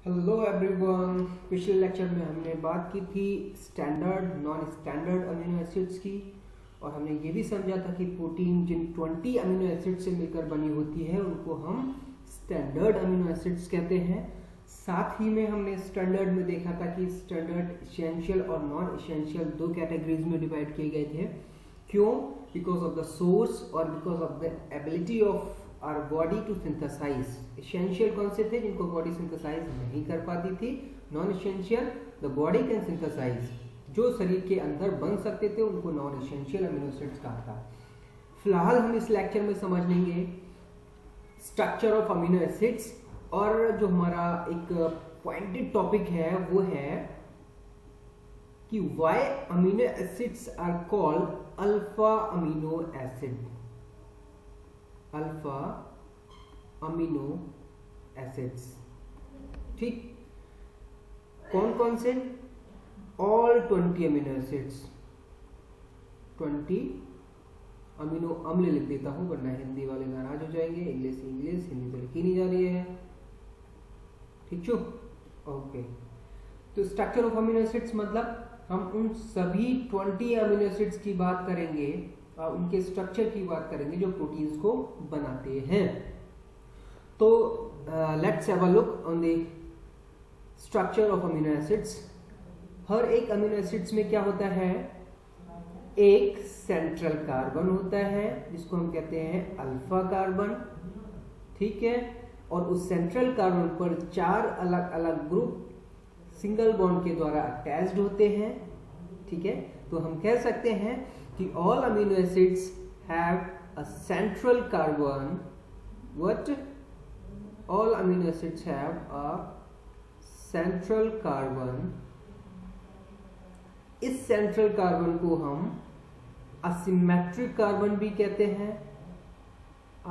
Hello everyone. पिछले lecture में हमने बात की थी standard non standard amino acids की, और हमने ये भी समझा था कि प्रोटीन जिन 20 अमीनो एसिड से मिलकर बनी होती है उनको हम स्टैंडर्ड अमीनो एसिड्स कहते हैं। साथ ही में हमने स्टैंडर्ड में देखा था कि स्टैंडर्ड इसेंशियल और नॉन इसेंशियल दो कैटेगरीज में डिवाइड किए गए थे। क्यों? बिकॉज ऑफ द सोर्स और because of the ability of our body to synthesise. Essential कौन से थे? जिनको बॉडी सिंथेसाइज नहीं कर पाती थी। Non essential the body can synthesise, जो शरीर के अंदर बन सकते थे उनको नॉन इसेंशियल अमीनो एसिड्स कहा था। फिलहाल हम इस लेक्चर में समझ लेंगे स्ट्रक्चर ऑफ अमीनो एसिड्स, और जो हमारा एक पॉइंटेड टॉपिक है वो है कि why amino acids are called alpha amino acid. Alpha amino acids, ठीक। कौन कौन से? All 20 amino acids. 20 अमीनो अम्ल लिख देता हूं वरना हिंदी वाले नाराज हो जाएंगे। इंग्लिश हिंदी तो लिखी नहीं जा रही है, ठीक छो? ओके। तो स्ट्रक्चर ऑफ अमीनो एसिड्स मतलब हम उन सभी 20 अमीनो एसिड्स की बात करेंगे और उनके स्ट्रक्चर की बात करेंगे जो प्रोटीन्स को बनाते हैं। तो let's have a look on the structure of amino acids. हर एक अमीनो एसिड्स में क्या होता है? एक सेंट्रल कार्बन होता है जिसको हम कहते हैं अल्फा कार्बन, ठीक है। और उस सेंट्रल कार्बन पर 4 अलग अलग ग्रुप सिंगल बॉन्ड के द्वारा अटैच्ड होते हैं, ठीक है। तो हम कह सकते हैं कि all amino acids have a central carbon. What? All amino acids have a central carbon. इस सेंट्रल कार्बन को हम असिमेट्रिक कार्बन भी कहते हैं।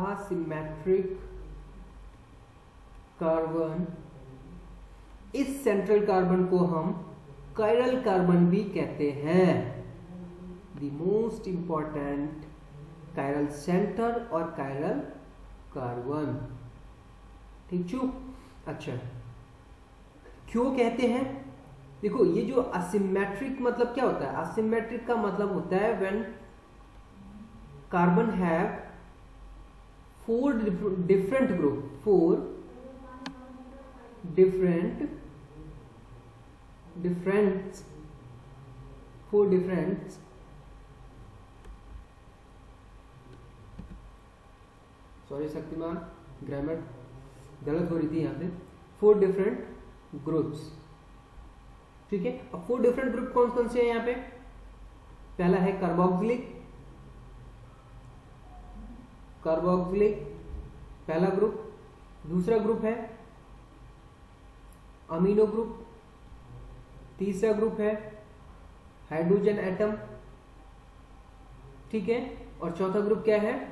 Asymmetric carbon. इस सेंट्रल कार्बन को हम कायरल कार्बन भी कहते हैं। The most important chiral center और chiral कार्बन, ठीक छू? अच्छा, क्यों कहते हैं? देखो, ये जो असिमेट्रिक मतलब क्या होता है? असिमेट्रिक का मतलब होता है when carbon have 4 different group, 4 different sorry Shaktimaan, grammar गलत हो रही थी यहाँ पे। 4 डिफरेंट ग्रुप्स, ठीक है। अब 4 डिफरेंट ग्रुप कौन कौन से हैं यहाँ पे? पहला है कार्बोक्सिलिक, पहला ग्रुप। दूसरा ग्रुप है अमीनो ग्रुप। तीसरा ग्रुप है हाइड्रोजन एटम, ठीक है। और चौथा ग्रुप क्या है?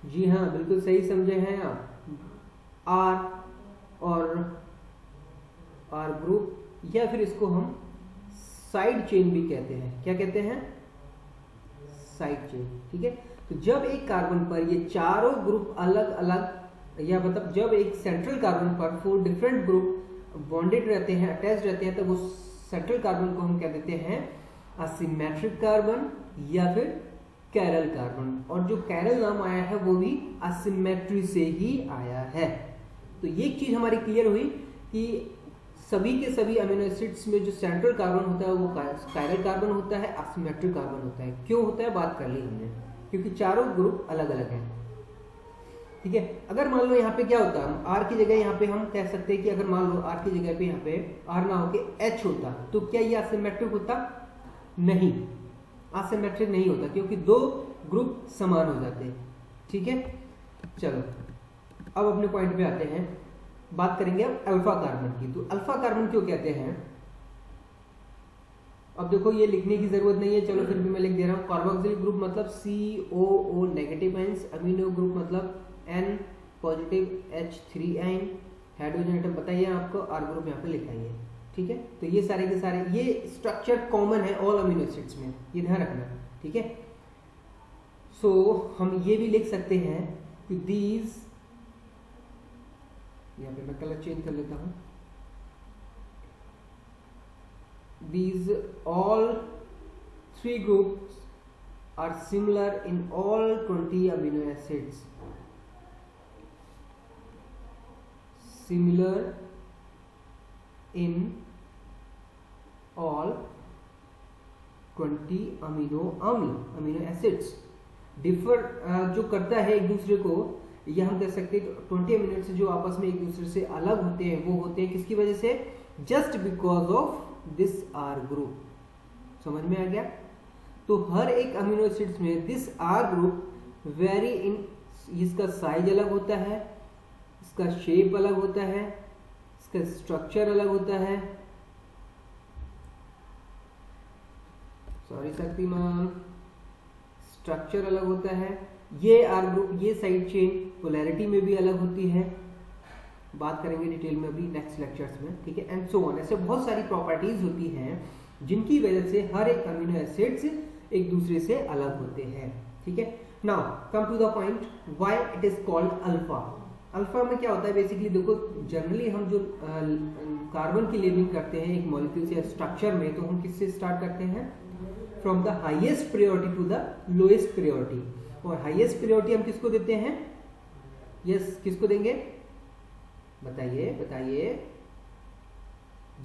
जी हाँ, बिल्कुल सही समझे हैं आप, आर और आर ग्रुप, या फिर इसको हम साइड चेन भी कहते हैं। क्या कहते हैं? साइड चेन, ठीक है। तो जब एक कार्बन पर ये चारों ग्रुप अलग अलग, या मतलब जब एक सेंट्रल कार्बन पर 4 डिफरेंट ग्रुप बॉन्डेड रहते हैं, अटैच रहते हैं, तो वो सेंट्रल कार्बन को हम कह देते हैं असिमेट्रिक कार्बन या फिर कैरल कार्बन। और जो कैरल नाम आया है वो भी असिमेट्री से ही आया है। तो ये एक चीज हमारी क्लियर हुई कि सभी के सभी अमीनो एसिड्स में जो सेंट्रल कार्बन होता है वो कैरल कार्बन होता है, असिमेट्रिक कार्बन होता है। क्यों होता है बात कर ली हमने, क्योंकि चारों ग्रुप अलग अलग हैं, ठीक है। अगर मान लो यहाँ पे क्या होता है, आर की जगह यहाँ पे हम कह सकते हैं कि अगर मान लो आर की जगह पे यहाँ पे आर ना होके एच होता, तो क्या ये असिमेट्रिक होता? नहीं, असिमेट्रिक नहीं होता, क्योंकि 2 ग्रुप समान हो जाते हैं, ठीक है। चलो अब अपने पॉइंट पे आते हैं, बात करेंगे अब अल्फा कार्बन की। तो अल्फा कार्बन क्यों कहते हैं? अब देखो, ये लिखने की जरूरत नहीं है, चलो फिर भी मैं लिख दे रहा हूँ। कार्बोक्सिलिक ग्रुप मतलब COO negative ions, amino group मतलब N positive H3 ion, hydrogen atom बताइए आपको, आर ग्रुप यहाँ पे लिखा है, ठीक है। तो ये सारे के सारे ये स्ट्रक्चर कॉमन है ऑल अमीनो एसिड्स में, ये ध्यान रखना, ठीक है। सो हम ये भी लिख सकते हैं कि यहाँ पे मैं कलर चेंज कर लेता हूँ। These all three groups are similar in all 20 amino acids. Similar in all 20 amino acids. Differ जो करता है एक दूसरे को, यह हम कह सकते हैं 20 अमीनो एसिड जो आपस में एक दूसरे से अलग होते हैं, वो होते हैं किसकी वजह से? Just because of this R group. समझ में आ गया? तो हर एक अमीनो एसिड्स में this R group vary in, इसका साइज अलग होता है, इसका शेप अलग होता है, इसका स्ट्रक्चर अलग होता है। सॉरी शक्तिमान, स्ट्रक्चर अलग होता है। ये आर ग्रुप, ये साइड चेन पोलैरिटी में भी अलग होती है, बात करेंगे डिटेल में अभी नेक्स्ट लेक्चर्स में, ठीक है। एंड सो ऑन, ऐसे बहुत सारी प्रॉपर्टीज होती हैं जिनकी वजह से हर एक अमीनो एसिड्स एक दूसरे से अलग होते हैं, ठीक है। Now come to the point, why it is called alpha. Alpha में क्या होता है बेसिकली? देखो, जनरली हम जो कार्बन की लेबलिंग करते हैं एक मॉलिक्यूल से स्ट्रक्चर में, तो हम किससे स्टार्ट करते हैं? From the highest priority to the lowest priority. और हाईएस्ट प्रायोरिटी हम किसको देते हैं? यस, किसको देंगे? बताइए बताइए।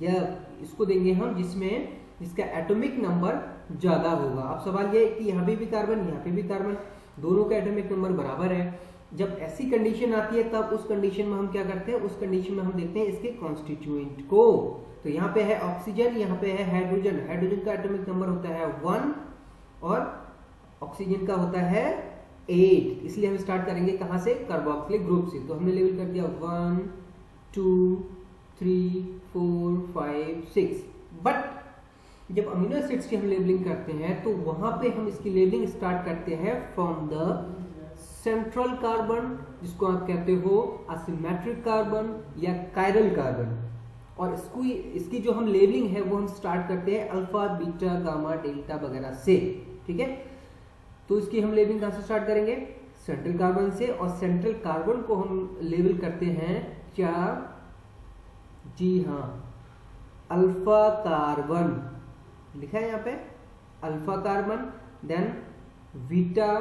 यह इसको देंगे हम जिसमें इसका एटॉमिक नंबर ज्यादा होगा। अब सवाल यह है कि यहाँ पे भी कार्बन, यहाँ पे भी कार्बन, दोनों का एटॉमिक नंबर बराबर है। जब ऐसी कंडीशन आती है तब उस कंडीशन में हम क्या करते हैं? उस कंडीशन में हम देखते हैं इसके कॉन्स्टिट्यूएंट को। तो यहाँ पे है ऑक्सीजन, यहाँ पे है हाइड्रोजन। हाइड्रोजन का एटॉमिक नंबर होता है 1 और ऑक्सीजन का होता है 8। इसलिए हम स्टार्ट करेंगे कहाँ से? कार्बोक्सिलिक ग्रुप से। तो हमने लेबल कर दिया 1 2 3 4 5 6। बट जब अमीनो एसिड्स की हम लेबलिंग करते हैं तो वहां पे हम इसकी लेबलिंग स्टार्ट करते हैं फ्रॉम द सेंट्रल कार्बन, जिसको आप कहते हो असिमेट्रिक कार्बन या कायरल कार्बन। और इसकी जो हम लेबलिंग है वो हम स्टार्ट करते हैं अल्फा, बीटा, गामा, डेल्टा वगैरह से, ठीक है। तो इसकी हम लेबलिंग कहां से स्टार्ट करेंगे? सेंट्रल कार्बन से। और सेंट्रल कार्बन को हम लेबल करते हैं क्या? जी हाँ, अल्फा कार्बन लिखा है यहाँ पे, alpha carbon, then beta,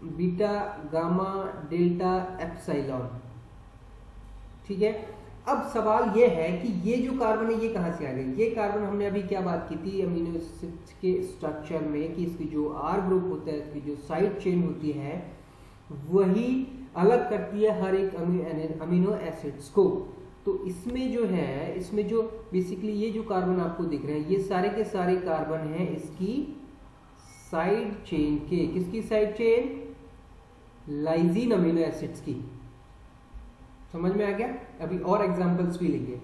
beta, gamma, delta, epsilon, ठीक है। अब सवाल ये है कि ये जो कार्बन है ये कहाँ से आ गई? ये कार्बन हमने अभी क्या बात की थी अमीनो एसिड के स्ट्रक्चर में कि इसकी जो आर ग्रुप होता है, इसकी जो साइड चेन होती है, वही अलग करती है हर एक अमीनो एसिड्स को। तो इसमें जो है, इसमें जो बेसिकली ये जो कार्बन आपको दिख रहे हैं, ये सारे के सारे कार्बन हैं इसकी साइड चेन के। किसकी side chain? Lysine amino acids की। समझ में आ गया? अभी और एग्जांपल्स भी लेंगे।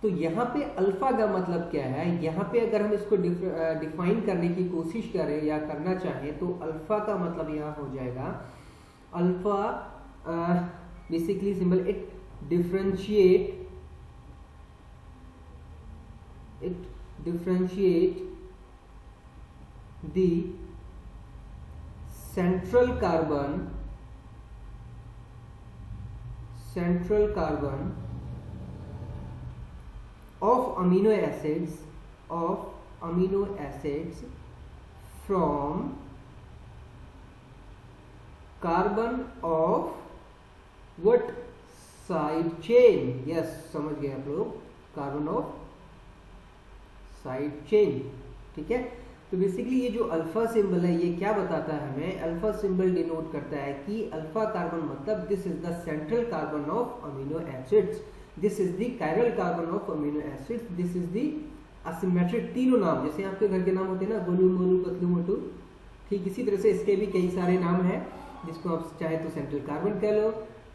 तो यहाँ पे अल्फा का मतलब क्या है? यहाँ पे अगर हम इसको डिफाइन करने की कोशिश करें या करना चाहें तो अल्फा का मतलब यहाँ हो जाएगा, alpha basically symbol it differentiate the central carbon of amino acids from carbon of what? Side chain. Yes, समझ गए आप लोग, कार्बन ऑफ साइड चेन, ठीक है। तो बेसिकली ये जो अल्फा सिंबल है ये क्या बताता है हमें? अल्फा सिंबल डिनोट करता है कि अल्फा कार्बन मतलब this is the central carbon of amino acids, this is the chiral carbon of amino acids, this is the asymmetric. तीनों नाम जैसे आपके घर के नाम होते हैं ना, गोलू, मोलू, पतलू, मोटू, ठीक इसी तरह से इसके भी कई सारे नाम हैं, जिसको आप चाहे तो सेंट्रल कार्बन कह लो,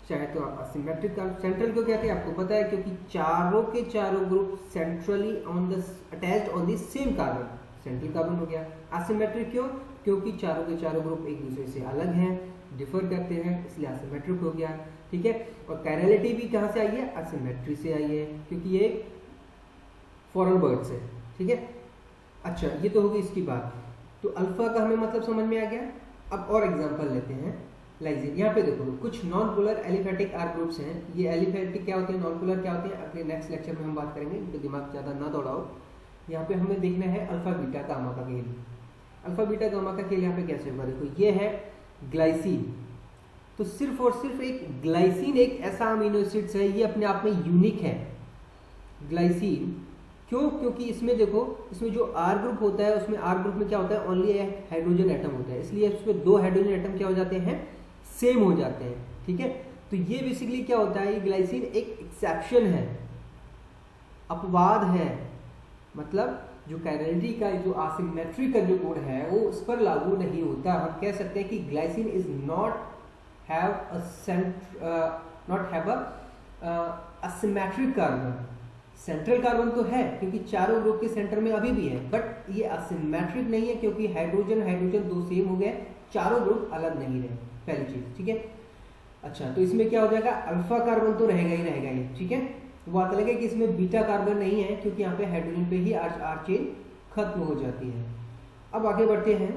चाहे तो आप असिमेट्रिक कार्बन। सेंट्रल क्यों कहते हैं आपको पता है? क्योंकि चारों के चारों group centrally on the attached on the same carbon, central carbon हो गया। असिमेट्रिक क्यों? क्योंकि चारों के चारों ग्रुप एक दूसरे से अलग हैं, डिफर करते हैं, इसलिए असिमेट्रिक हो गया, ठीक है। और कायरलिटी भी कहाँ से आई है? असिमेट्री से आई है, क्योंकि ये फॉरेन वर्ड्स है, ठीक है। अच्छा, ये तो होगी इसकी बात। तो अल्फा का हमें मतलब समझ में आ गया। अब और एग्जांपल लेते हैं। लाइसिन। यहाँ पे देखो कुछ non polar aliphatic R groups हैं। ये एलिफेटिक क्या होते हैं, नॉन पोलर क्या होते हैं, अगले नेक्स्ट लेक्चर में हम बात करेंगे, तो दिमाग ज़्यादा ना दौड़ाओ। यहाँ पे हमें देखना है अल्फा बीटा गामा का खेल। अल्फा बीटा गामा का खेल यहाँ पे कैसे होगा, देखो ये है ग्लाइसिन। तो सिर्फ और सिर्फ एक ग्लाइसिन एक ऐसा अमीनो एसिड्स है, ये अपने आप में यूनिक है ग्लाइसिन। क्यों, क्योंकि इसमें देखो, इसमें जो आर ग्रुप होता है उसमें आर ग्रुप में क्या होता है, ओनली एक हाइड्रोजन एटम होता है, इसलिए उसमें 2 हाइड्रोजन एटम क्या हो जाते हैं, सेम हो जाते हैं। ठीक है, तो ये बेसिकली क्या होता है, ये ग्लाइसिन एक एक्सेप्शन है, अपवाद है। मतलब जो काइरलिटी का जो एसिमेट्री का जो कोड है वो उस पर लागू नहीं होता। हम कह सकते हैं कि glycine is not have a symmetric carbon. Central carbon तो है क्योंकि चारों ग्रुप के सेंटर में अभी भी है, बट ये असिमेट्रिक नहीं है क्योंकि हाइड्रोजन हाइड्रोजन 2 सेम हो गए, चारों ग्रुप अलग नहीं रहे, पहली चीज। ठीक है, अच्छा तो इसमें क्या हो जाएगा, अल्फा कार्बन तो रहेगा ही रहेगा ही। ठीक है, बात अलग है कि इसमें बीटा कार्बन नहीं है क्योंकि यहाँ पे हाइड्रोजन पे ही आर चेन खत्म हो जाती है। अब आगे बढ़ते हैं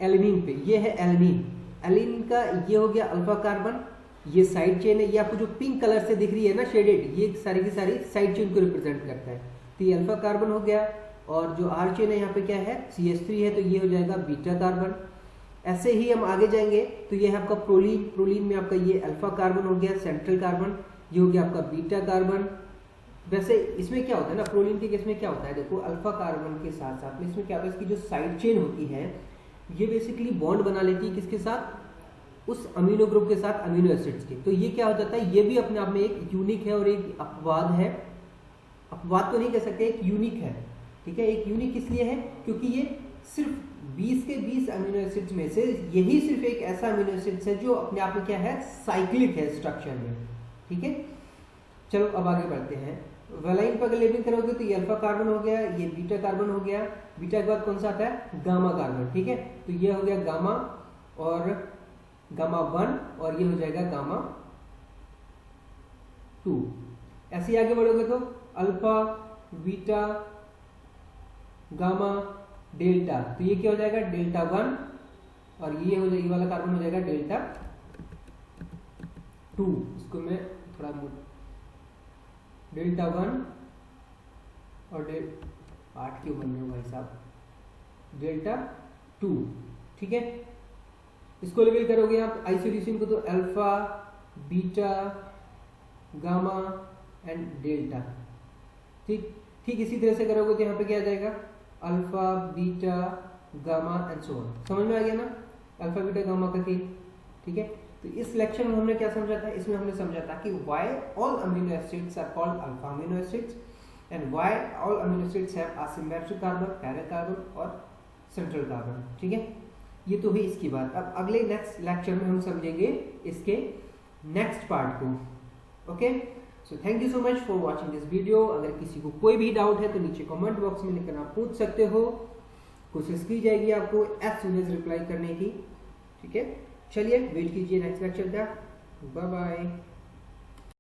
एलेनिन पे। ये है एलेनिन। एलेनिन का ये हो गया अल्फा कार्बन, ये साइड चेन है, ये आपको जो पिंक कलर से दिख रही है ना शेडेड, ये सारी की सारी साइड चेन को रिप्रेजेंट करता है। तो ये अल्फा कार्बन हो गया, और जो आर चेन है यहाँ पे क्या है, CH3 है, तो ये हो जाएगा बीटा कार्बन। ऐसे ही हम आगे जाएंगे तो ये है आपका प्रोलीन। प्रोलीन में आपका ये अल्फा कार्बन हो गया, सेंट्रल कार्बन, ये हो गया आपका बीटा कार्बन। वैसे इसमें क्या होता है ना, प्रोलीन के केस में क्या होता है, देखो अल्फा कार्बन के साथ साथ में इसमें क्या होता है, इसकी जो साइड चेन होती है ये बेसिकली बॉन्ड बना लेती है किसके साथ, उस अमीनो ग्रुप के साथ, अमीनो एसिड्स के। तो ये क्या हो जाता है, ये भी अपने आप में एक यूनिक है और एक अपवाद है। अपवाद तो नहीं कह सकते, एक यूनिक है। ठीक है, एक यूनिक इसलिए है क्योंकि ये सिर्फ 20 के 20 अमीनो एसिड्स में से यही सिर्फ एक ऐसा अमीनो एसिड्स है जो अपने आप में क्या है, साइक्लिक है स्ट्रक्चर में। ठीक है, चलो अब आगे बढ़ते हैं। वेलाइन पर लेबलिंग करोगे तो ये अल्फा कार्बन हो गया, ये बीटा कार्बन हो गया, बीटा के बाद कौन सा आता है, गामा कार्बन। ठीक है, तो ये हो गया गामा और गामा 1, और ये हो जाएगा गामा 2। ऐसे ही आगे बढ़ोगे तो अल्फा, बीटा, गामा, डेल्टा, तो ये क्या हो जाएगा, डेल्टा 1, और ये हो जाएगा, ये वाला कार्बन हो जाएगा डेल्टा 2। इसको मैं थोड़ा डेल्टा 1 और 8 क्यों बन रहे हो भाई साहब, डेल्टा 2। ठीक है, इसको लेबल करोगे आप आइसोल्यूसिन को तो alpha, beta, gamma and delta. ठीक ठीक इसी तरह से करोगे तो यहाँ पे क्या आ जाएगा, alpha, beta, gamma and so on. समझ में आ गया ना, अल्फा, बीटा, गामा का खेल। ठीक है, तो इस लेक्चर में हमने क्या समझा था, इसमें हमने समझा था कि why all amino acids are called alpha amino acids and why all amino acids have asymmetric carbon, parallel carbon और सेंट्रल कार्बन। ठीक है, ये तो हुई इसकी बात। अब अगले नेक्स्ट लेक्चर में हम समझेंगे इसके नेक्स्ट पार्ट को। Okay, so thank you so much for watching this video. अगर किसी को कोई भी डाउट है तो नीचे कमेंट बॉक्स में लिखकर आप पूछ सकते हो, कोशिश की जाएगी आपको एज सून एज रिप्लाई करने की। ठीक है, चलिए वेट कीजिए नेक्स्ट लेक्चर का। Bye bye.